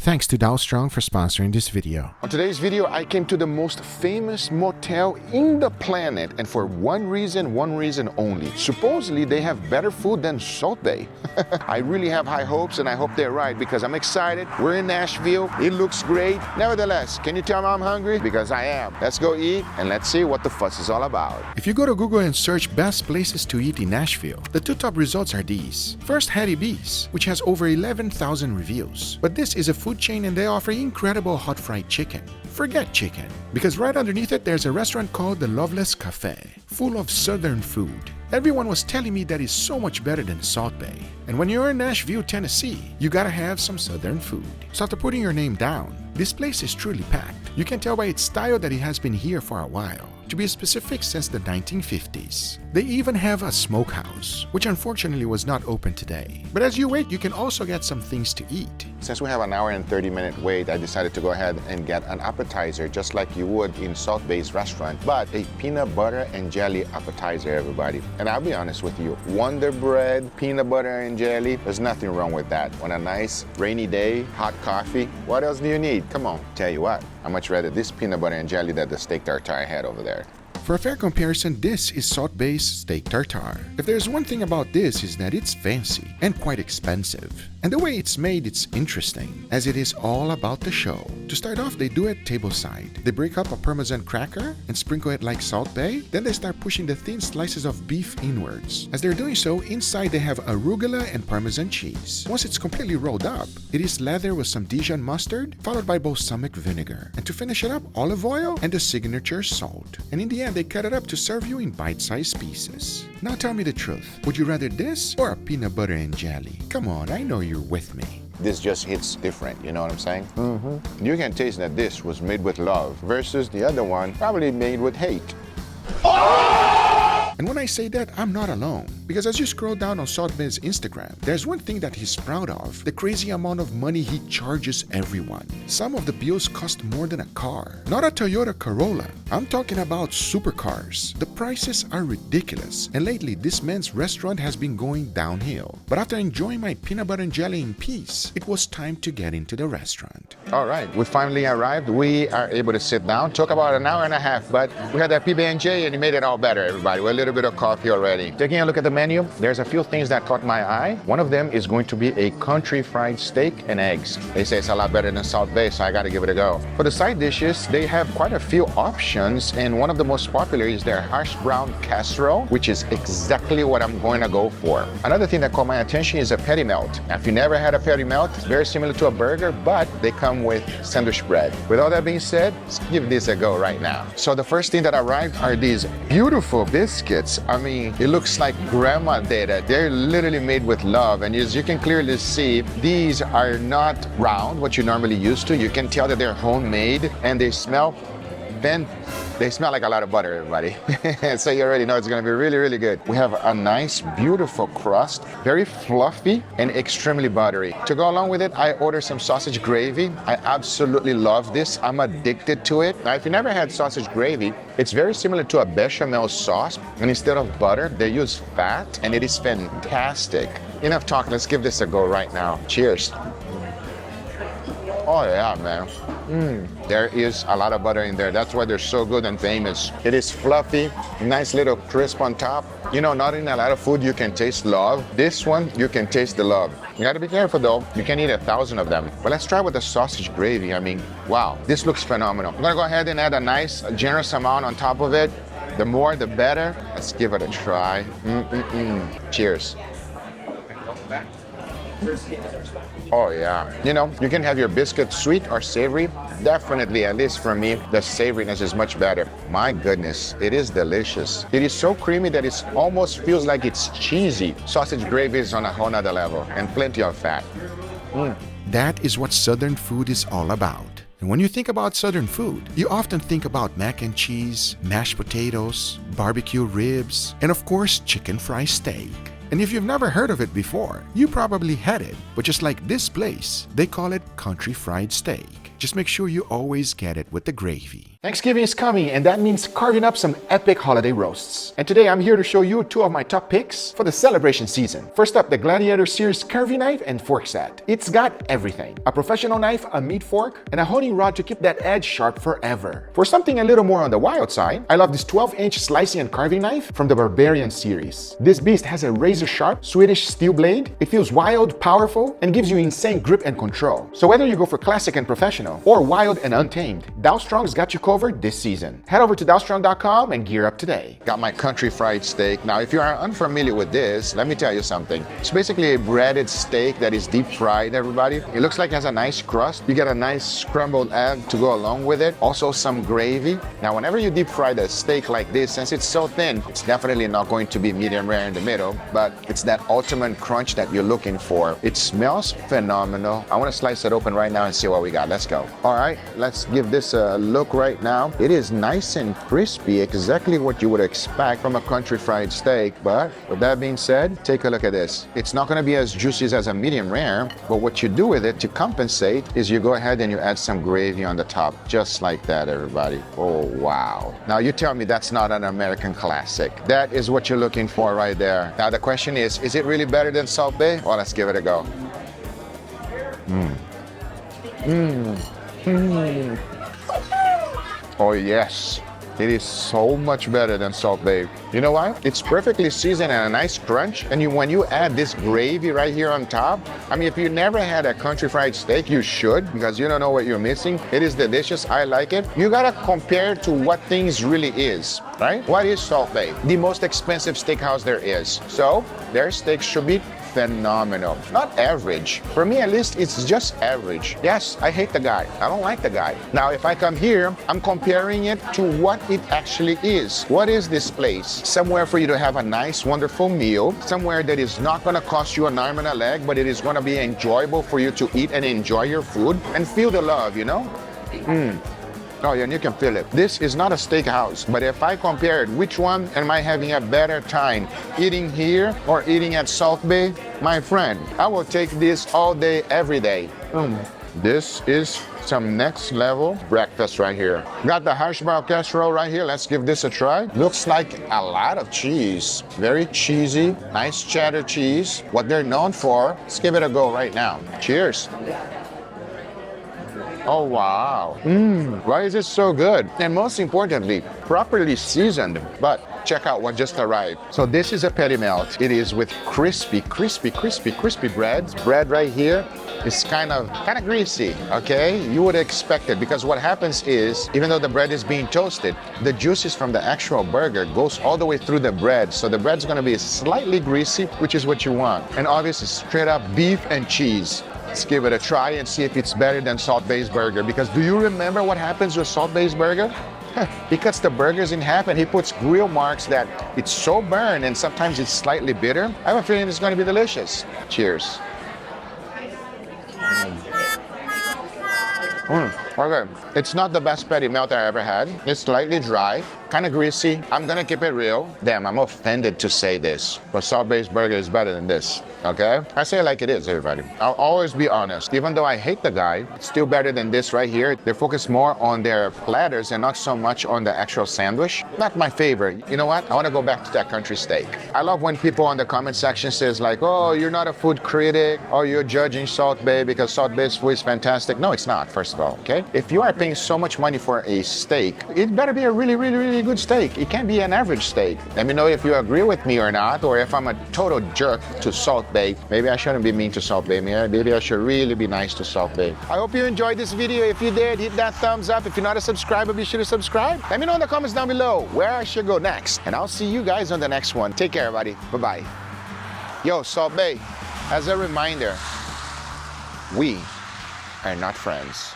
Thanks to Dow Strong for sponsoring this video. On today's video, I came to the most famous motel in the planet, and for one reason only. Supposedly, they have better food than Salt Bae. I really have high hopes, and I hope they're right because I'm excited. We're in Nashville. It looks great. Nevertheless, can you tell me I'm hungry? Because I am. Let's go eat, and let's see what the fuss is all about. If you go to Google and search best places to eat in Nashville, the two top results are these. First, Hattie B's, which has over 11,000 reviews. But this is a food chain and they offer incredible hot fried chicken. Forget chicken, because right underneath it there's a restaurant called the Loveless Cafe, full of southern food. Everyone was telling me that is so much better than Salt Bae. And when you're in Nashville, Tennessee, you gotta have some southern food. So after putting your name down, this place is truly packed. You can tell by its style that it has been here for a while. To be specific, since the 1950s. They even have a smokehouse, which unfortunately was not open today. But as you wait, you can also get some things to eat. Since we have an hour and 30-minute wait, I decided to go ahead and get an appetizer just like you would in Salt Bae's restaurant, but a peanut butter and jelly appetizer, everybody. And I'll be honest with you, Wonder Bread, peanut butter and jelly, there's nothing wrong with that. On a nice rainy day, hot coffee, what else do you need? Come on, tell you what, I much rather this peanut butter and jelly than the steak tartare I had over there. For a fair comparison, this is Salt Bae's steak tartare. If there's one thing about this is that it's fancy and quite expensive. And the way it's made, it's interesting, as it is all about the show. To start off, they do it tableside. They break up a Parmesan cracker and sprinkle it like Salt Bae. Then they start pushing the thin slices of beef inwards. As they're doing so, inside they have arugula and Parmesan cheese. Once it's completely rolled up, it is lathered with some Dijon mustard, followed by balsamic vinegar. And to finish it up, olive oil and the signature salt. And in the end, they cut it up to serve you in bite-sized pieces. Now tell me the truth. Would you rather this or a peanut butter and jelly? Come on, I know you're with me. This just hits different, you know what I'm saying? You can taste that this was made with love versus the other one probably made with hate. And when I say that, I'm not alone. Because as you scroll down on Salt Bae's Instagram, there's one thing that he's proud of: the crazy amount of money he charges everyone. Some of the bills cost more than a car. Not a Toyota Corolla. I'm talking about supercars. The prices are ridiculous. And lately, this man's restaurant has been going downhill. But after enjoying my peanut butter and jelly in peace, it was time to get into the restaurant. All right, we finally arrived. We are able to sit down. Took about an hour and a half, but we had that PB&J and it made it all better, everybody. We're a little bit of coffee already. Taking a look at the menu, there's a few things that caught my eye. One of them is going to be a country fried steak and eggs. They say it's a lot better than Salt Bae, so I gotta give it a go. For the side dishes, they have quite a few options, and one of the most popular is their hash brown casserole, which is exactly what I'm going to go for. Another thing that caught my attention is a patty melt. Now, if you never had a patty melt, it's very similar to a burger, but they come with sandwich bread. With all that being said, let's give this a go right now. So the first thing that arrived are these beautiful biscuits. I mean, it looks like grandma did it. They're literally made with love, and as you can clearly see, these are not round, what you normally used to. You can tell that they're homemade, and they smell like a lot of butter, everybody. So you already know it's gonna be really, really good. We have a nice, beautiful crust, very fluffy and extremely buttery. To go along with it, I ordered some sausage gravy. I absolutely love this. I'm addicted to it. Now, if you never had sausage gravy, it's very similar to a bechamel sauce, and instead of butter, they use fat, and it is fantastic. Enough talk, let's give this a go right now. Cheers. Oh yeah, man. There is a lot of butter in there. That's why they're so good and famous. It is fluffy, nice little crisp on top. You know, not in a lot of food you can taste love. This one, you can taste the love. You gotta be careful though. You can eat 1,000 of them. But let's try with the sausage gravy. I mean, wow, this looks phenomenal. I'm gonna go ahead and add a nice, generous amount on top of it. The more, the better. Let's give it a try. Cheers. Oh yeah, you know, you can have your biscuit sweet or savory. Definitely, at least for me, the savoriness is much better. My goodness, it is delicious. It is so creamy that it almost feels like it's cheesy. Sausage gravy is on a whole nother level, and plenty of fat. That is what Southern food is all about. And when you think about Southern food, you often think about mac and cheese, mashed potatoes, barbecue ribs, and of course, chicken fried steak. And if you've never heard of it before, you probably had it, but just like this place, they call it country fried steak. Just make sure you always get it with the gravy. Thanksgiving is coming, and that means carving up some epic holiday roasts. And today I'm here to show you two of my top picks for the celebration season. First up, the Gladiator Series curvy knife and fork set. It's got everything: a professional knife, a meat fork, and a honing rod to keep that edge sharp forever. For something a little more on the wild side, I love this 12-inch slicing and carving knife from the Barbarian series. This beast has a razor-sharp Swedish steel blade. It feels wild, powerful, and gives you insane grip and control. So whether you go for classic and professional, or wild and untamed, Dowstrong's got you covered this season. Head over to dowstrong.com and gear up today. Got my country fried steak. Now, if you are unfamiliar with this, let me tell you something. It's basically a breaded steak that is deep fried, everybody. It looks like it has a nice crust. You get a nice scrambled egg to go along with it. Also some gravy. Now, whenever you deep fry the steak like this, since it's so thin, it's definitely not going to be medium rare in the middle, but it's that ultimate crunch that you're looking for. It smells phenomenal. I want to slice it open right now and see what we got. Let's go. All right, let's give this a look right now. It is nice and crispy, exactly what you would expect from a country fried steak. But with that being said, take a look at this. It's not going to be as juicy as a medium rare, but what you do with it to compensate is you go ahead and you add some gravy on the top, just like that, everybody. Oh, wow. Now you tell me that's not an American classic. That is what you're looking for right there. Now the question is it really better than Salt Bae? Well, let's give it a go. Oh yes, it is so much better than Salt Bae. You know why? It's perfectly seasoned and a nice crunch. And when you add this gravy right here on top, I mean, if you never had a country fried steak, you should, because you don't know what you're missing. It is delicious. I like it. You gotta compare to what things really is, right? What is Salt Bae? The most expensive steakhouse there is. So their steak should be phenomenal. Not average. For me, at least, it's just average. Yes, I hate the guy. I don't like the guy. Now, if I come here, I'm comparing it to what it actually is. What is this place? Somewhere for you to have a nice, wonderful meal. Somewhere that is not going to cost you an arm and a leg, but it is going to be enjoyable for you to eat and enjoy your food and feel the love, you know? Oh yeah, and you can feel it. This is not a steakhouse, but if I compared which one am I having a better time, eating here or eating at Salt Bae, my friend, I will take this all day, every day. This is some next level breakfast right here. Got the hash brown casserole right here. Let's give this a try. Looks like a lot of cheese. Very cheesy, nice cheddar cheese. What they're known for. Let's give it a go right now. Cheers. Oh, wow. Why is it so good? And most importantly, properly seasoned. But check out what just arrived. So this is a petit melt. It is with crispy bread. Bread right here is kind of greasy, okay? You would expect it, because what happens is, even though the bread is being toasted, the juices from the actual burger goes all the way through the bread. So the bread's gonna be slightly greasy, which is what you want. And obviously straight up beef and cheese. Let's give it a try and see if it's better than Salt Bae's burger. Because do you remember what happens with Salt Bae's burger? He cuts the burgers in half and he puts grill marks that it's so burned and sometimes it's slightly bitter. I have a feeling it's going to be delicious. Cheers. Okay, it's not the best patty melt I ever had. It's slightly dry, kind of greasy. I'm gonna keep it real. Damn, I'm offended to say this, but Salt Bae's burger is better than this, okay? I say it like it is, everybody. I'll always be honest. Even though I hate the guy, it's still better than this right here. They focus more on their platters and not so much on the actual sandwich. Not my favorite. You know what? I wanna go back to that country steak. I love when people on the comment section says like, oh, you're not a food critic, or you're judging Salt Bae because Salt Bae's food is fantastic. No, it's not, first of all, okay? If you are paying so much money for a steak, it better be a really good steak. It can't be an average steak. Let me know if you agree with me or not, or if I'm a total jerk to Salt Bae. Maybe I shouldn't be mean to Salt Bae. Maybe I should really be nice to Salt Bae. I hope you enjoyed this video. If you did, hit that thumbs up. If you're not a subscriber, be sure to subscribe. Let me know in the comments down below where I should go next. And I'll see you guys on the next one. Take care, everybody. Bye-bye. Yo, Salt Bae, as a reminder, we are not friends.